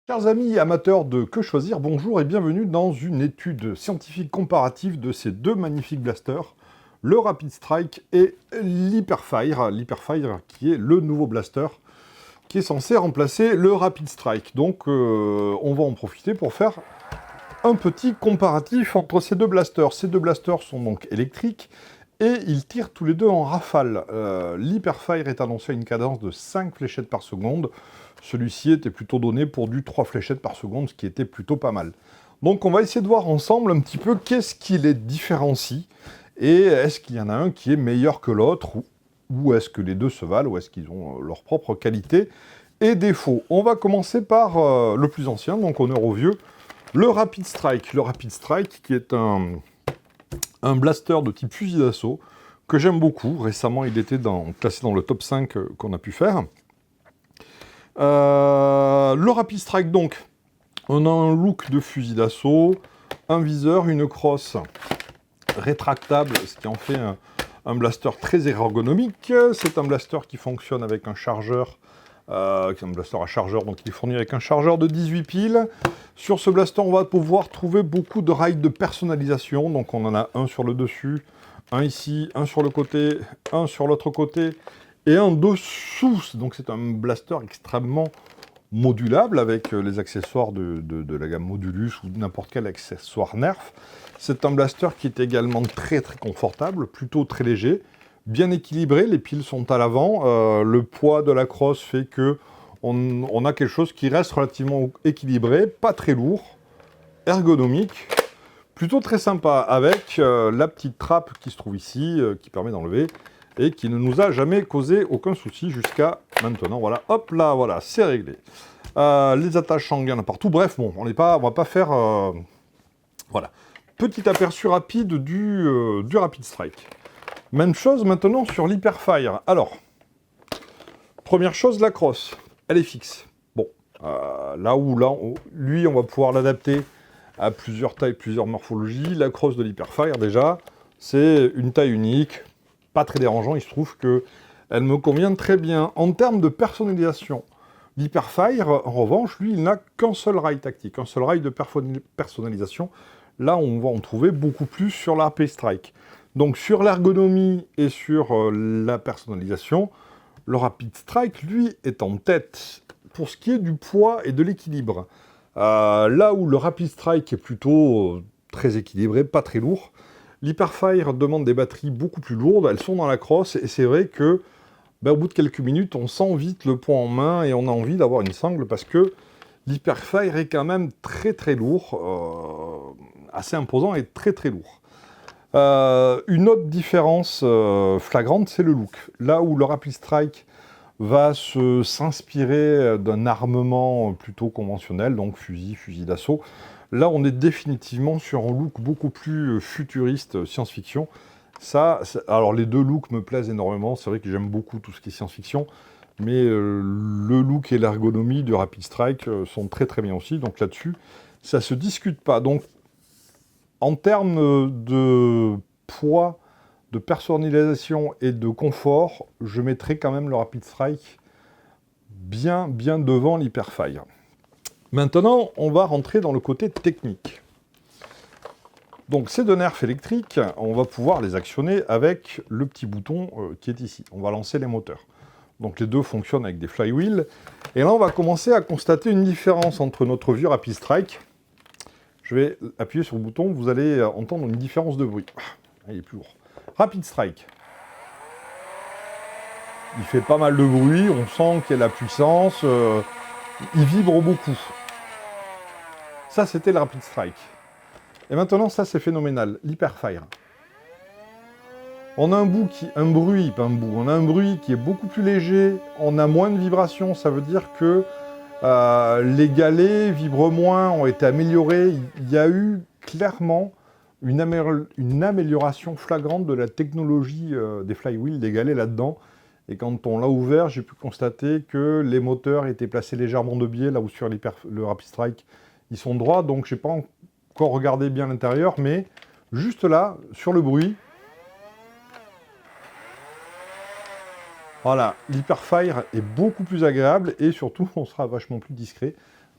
Chers amis amateurs de Que choisir, bonjour et bienvenue dans une étude scientifique comparative de ces deux magnifiques blasters, le Rapid Strike et l'Hyperfire. L'Hyperfire qui est le nouveau blaster qui est censé remplacer le Rapid Strike. Donc on va en profiter pour faire un petit comparatif entre ces deux blasters. Ces deux blasters sont donc électriques et ils tirent tous les deux en rafale. L'Hyperfire est annoncé à une cadence de 5 fléchettes par seconde. Celui-ci était plutôt donné pour du 3 fléchettes par seconde, ce qui était plutôt pas mal. Donc on va essayer de voir ensemble un petit peu qu'est-ce qui les différencie, et est-ce qu'il y en a un qui est meilleur que l'autre, ou est-ce que les deux se valent, ou est-ce qu'ils ont leurs propres qualités et défauts. On va commencer par le plus ancien, donc honneur aux vieux, le Rapid Strike. Le Rapid Strike qui est un blaster de type fusil d'assaut, que j'aime beaucoup. Récemment, il était classé dans le top 5 qu'on a pu faire. Le Rapid Strike, donc, on a un look de fusil d'assaut, un viseur, une crosse rétractable, ce qui en fait un blaster très ergonomique. C'est un blaster qui fonctionne avec un chargeur, un blaster à chargeur, donc il est fourni avec un chargeur de 18 piles. Sur ce blaster, on va pouvoir trouver beaucoup de rails de personnalisation. Donc on en a un sur le dessus, un ici, un sur le côté, un sur l'autre côté, et un dessous. Donc c'est un blaster extrêmement modulable avec les accessoires de la gamme Modulus ou n'importe quel accessoire Nerf. C'est un blaster qui est également très très confortable, plutôt très léger, bien équilibré, les piles sont à l'avant, le poids de la crosse fait que on a quelque chose qui reste relativement équilibré, pas très lourd, ergonomique, plutôt très sympa, avec la petite trappe qui se trouve ici, qui permet d'enlever, et qui ne nous a jamais causé aucun souci jusqu'à maintenant. Voilà, hop là, voilà, c'est réglé. Les attaches sanguines partout. Bref, bon, on va pas faire... voilà. Petit aperçu rapide du Rapid Strike. Même chose maintenant sur l'Hyperfire. Alors, première chose, la crosse. Elle est fixe. Bon, lui, on va pouvoir l'adapter à plusieurs tailles, plusieurs morphologies. La crosse de l'Hyperfire, déjà, c'est une taille unique, pas très dérangeant. Il se trouve que elle me convient très bien. En termes de personnalisation, l'Hyperfire, en revanche, lui, il n'a qu'un seul rail tactique, un seul rail de personnalisation. Là, on va en trouver beaucoup plus sur la Rapid Strike. Donc, sur l'ergonomie et sur la personnalisation, le Rapid Strike, lui, est en tête pour ce qui est du poids et de l'équilibre. Là où le Rapid Strike est plutôt très équilibré, pas très lourd, l'Hyperfire demande des batteries beaucoup plus lourdes, elles sont dans la crosse, et c'est vrai que au bout de quelques minutes, on sent vite le poids en main et on a envie d'avoir une sangle parce que l'Hyperfire est quand même très très lourd, assez imposant et très très lourd. Une autre différence flagrante, c'est le look. Là où le Rapid Strike va s'inspirer d'un armement plutôt conventionnel, donc fusil d'assaut, là on est définitivement sur un look beaucoup plus futuriste, science-fiction. Alors les deux looks me plaisent énormément, c'est vrai que j'aime beaucoup tout ce qui est science-fiction, mais le look et l'ergonomie du Rapid Strike sont très très bien aussi, donc là-dessus, ça se discute pas. Donc en termes de poids, de personnalisation et de confort, je mettrai quand même le Rapid Strike bien devant l'Hyperfire. Maintenant, on va rentrer dans le côté technique. Donc ces deux nerfs électriques, on va pouvoir les actionner avec le petit bouton qui est ici. On va lancer les moteurs. Donc les deux fonctionnent avec des flywheels. Et là, on va commencer à constater une différence entre notre vieux Rapid Strike. Je vais appuyer sur le bouton, vous allez entendre une différence de bruit. Il est plus lourd. Rapid Strike. Il fait pas mal de bruit, on sent qu'il y a la puissance, il vibre beaucoup. Ça, c'était le Rapid Strike. Et maintenant, ça, c'est phénoménal, l'Hyperfire. On a un bruit qui est beaucoup plus léger, on a moins de vibrations, ça veut dire que les galets vibrent moins, ont été améliorés. Il y a eu clairement une amélioration flagrante de la technologie des flywheels, des galets là-dedans. Et quand on l'a ouvert, j'ai pu constater que les moteurs étaient placés légèrement de biais, là où sur le Rapid Strike, ils sont droits. Donc, je n'ai pas encore regardé bien l'intérieur, mais juste là, sur le bruit, voilà, l'Hyperfire est beaucoup plus agréable et surtout, on sera vachement plus discret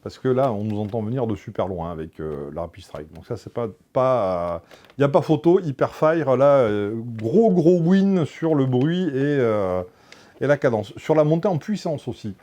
parce que là, on nous entend venir de super loin avec la Rapid Strike. Donc ça, c'est pas... Il n'y a pas photo, Hyperfire, là, gros win sur le bruit et la cadence. Sur la montée en puissance aussi.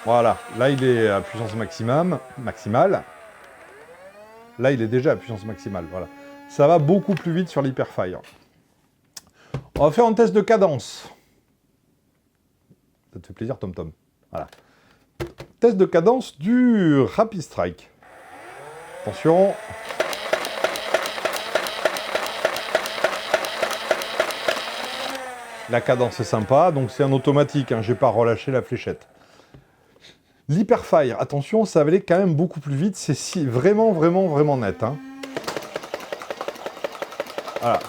Voilà, là, il est à puissance maximale. Là, il est déjà à puissance maximale, voilà. Ça va beaucoup plus vite sur l'Hyperfire. On va faire un test de cadence. Ça te fait plaisir, TomTom. Voilà. Test de cadence du Rapid Strike. Attention. La cadence est sympa, donc c'est un automatique, hein, je n'ai pas relâché la fléchette. L'Hyperfire, attention, ça va aller quand même beaucoup plus vite, c'est vraiment net. Hein. Voilà,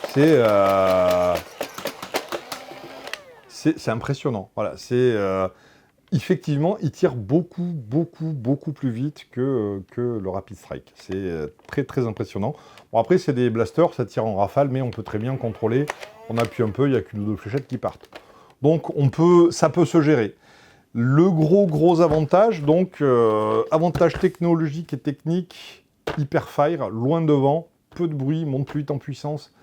c'est impressionnant. Voilà, effectivement, il tire beaucoup plus vite que le Rapid Strike. C'est très impressionnant. Bon, après, c'est des blasters, ça tire en rafale, mais on peut très bien contrôler. On appuie un peu, il n'y a qu'une ou deux fléchettes qui partent. Donc, ça peut se gérer. Le gros avantage, donc, avantage technologique et technique, Hyperfire, loin devant, peu de bruit, monte plus vite en puissance,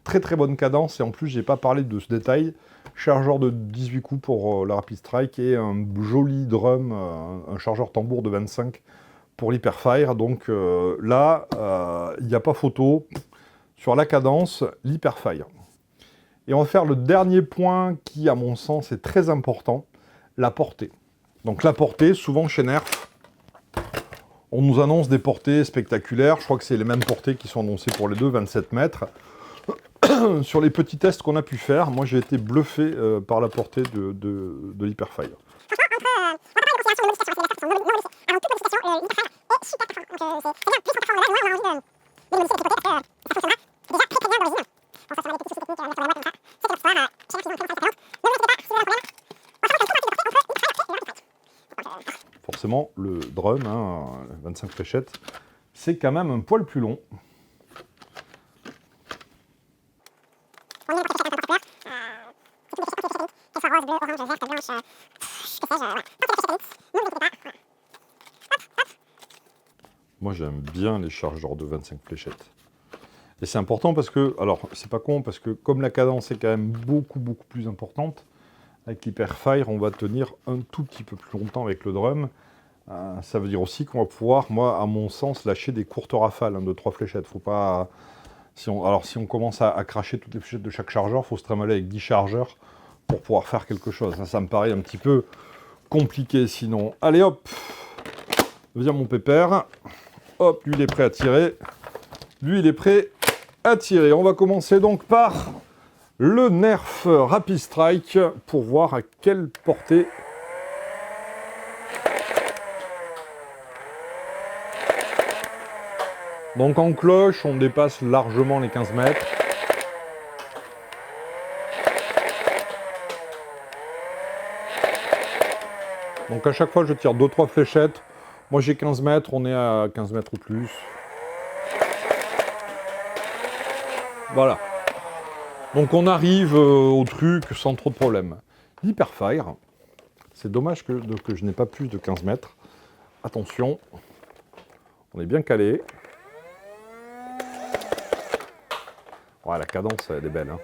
très bonne cadence, et en plus, j'ai pas parlé de ce détail, chargeur de 18 coups pour le Rapid Strike, et un joli drum, un chargeur tambour de 25 pour l'Hyperfire, donc là, il n'y a pas photo, sur la cadence, l'Hyperfire. Et on va faire le dernier point qui, à mon sens, est très important, la portée. Donc la portée, souvent chez Nerf, on nous annonce des portées spectaculaires. Je crois que c'est les mêmes portées qui sont annoncées pour les deux, 27 mètres. Sur les petits tests qu'on a pu faire, moi j'ai été bluffé par la portée de l'Hyperfire. Forcément, le drum, hein, 25 fléchettes, c'est quand même un poil plus long. Moi, j'aime bien les chargeurs de 25 fléchettes. Et c'est important parce que, alors, c'est pas con, parce que comme la cadence est quand même beaucoup plus importante, avec l'Hyperfire, on va tenir un tout petit peu plus longtemps avec le drum. Ça veut dire aussi qu'on va pouvoir, moi, à mon sens, lâcher des courtes rafales, hein, de 3 fléchettes. Faut pas... Si on commence à cracher toutes les fléchettes de chaque chargeur, il faut se trimballer avec 10 chargeurs pour pouvoir faire quelque chose. Ça me paraît un petit peu compliqué sinon. Allez hop, viens mon pépère. Hop, lui il est prêt à tirer. Lui il est prêt à tirer. On va commencer donc par le Nerf Rapid Strike pour voir à quelle portée... Donc en cloche, on dépasse largement les 15 mètres. Donc à chaque fois, je tire 2-3 fléchettes. Moi j'ai 15 mètres, on est à 15 mètres ou plus. Voilà. Donc on arrive au truc sans trop de problème. L'Hyperfire, c'est dommage que je n'ai pas plus de 15 mètres. Attention, on est bien calé. Ouais, la cadence, elle est belle. Hein.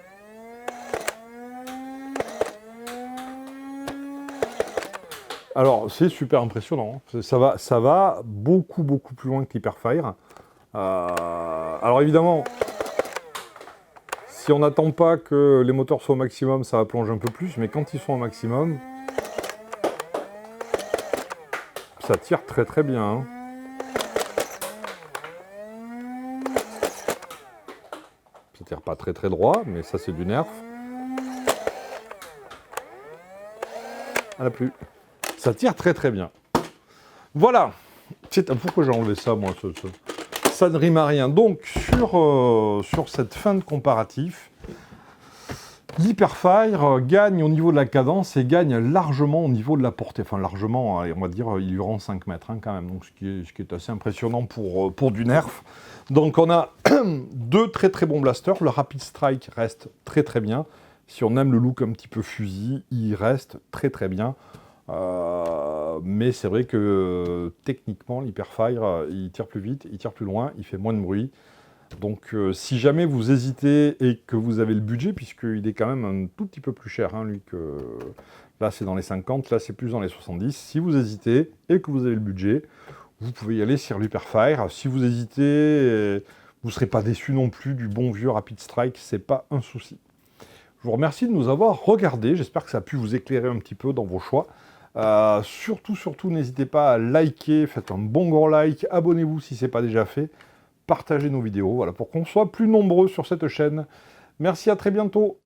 Alors, c'est super impressionnant. Ça va beaucoup plus loin que l'Hyperfire. Alors évidemment, si on n'attend pas que les moteurs soient au maximum, ça va plonger un peu plus. Mais quand ils sont au maximum, ça tire très bien. Hein. Ça tire pas très droit, mais ça c'est du Nerf. Elle a plus. Ça tire très bien. Voilà. Pourquoi j'ai enlevé ça, moi ça ne rime à rien. Donc, sur cette fin de comparatif, l'Hyperfire gagne au niveau de la cadence et gagne largement au niveau de la portée. Enfin, largement, on va dire, il lui rend 5 mètres hein, quand même. Donc, ce qui est assez impressionnant pour du Nerf. Donc, on a deux très bons blasters. Le Rapid Strike reste très bien. Si on aime le look un petit peu fusil, il reste très bien. Mais c'est vrai que techniquement, l'Hyperfire, il tire plus vite, il tire plus loin, il fait moins de bruit. Donc si jamais vous hésitez et que vous avez le budget, puisqu'il est quand même un tout petit peu plus cher, hein, lui, que... Là, c'est dans les 50, là, c'est plus dans les 70. Si vous hésitez et que vous avez le budget, vous pouvez y aller sur l'Hyperfire. Si vous hésitez, vous ne serez pas déçu non plus du bon vieux Rapid Strike, c'est pas un souci. Je vous remercie de nous avoir regardés. J'espère que ça a pu vous éclairer un petit peu dans vos choix. Surtout, n'hésitez pas à liker, faites un bon gros like, abonnez-vous si ce n'est pas déjà fait, partagez nos vidéos, voilà, pour qu'on soit plus nombreux sur cette chaîne. Merci, à très bientôt.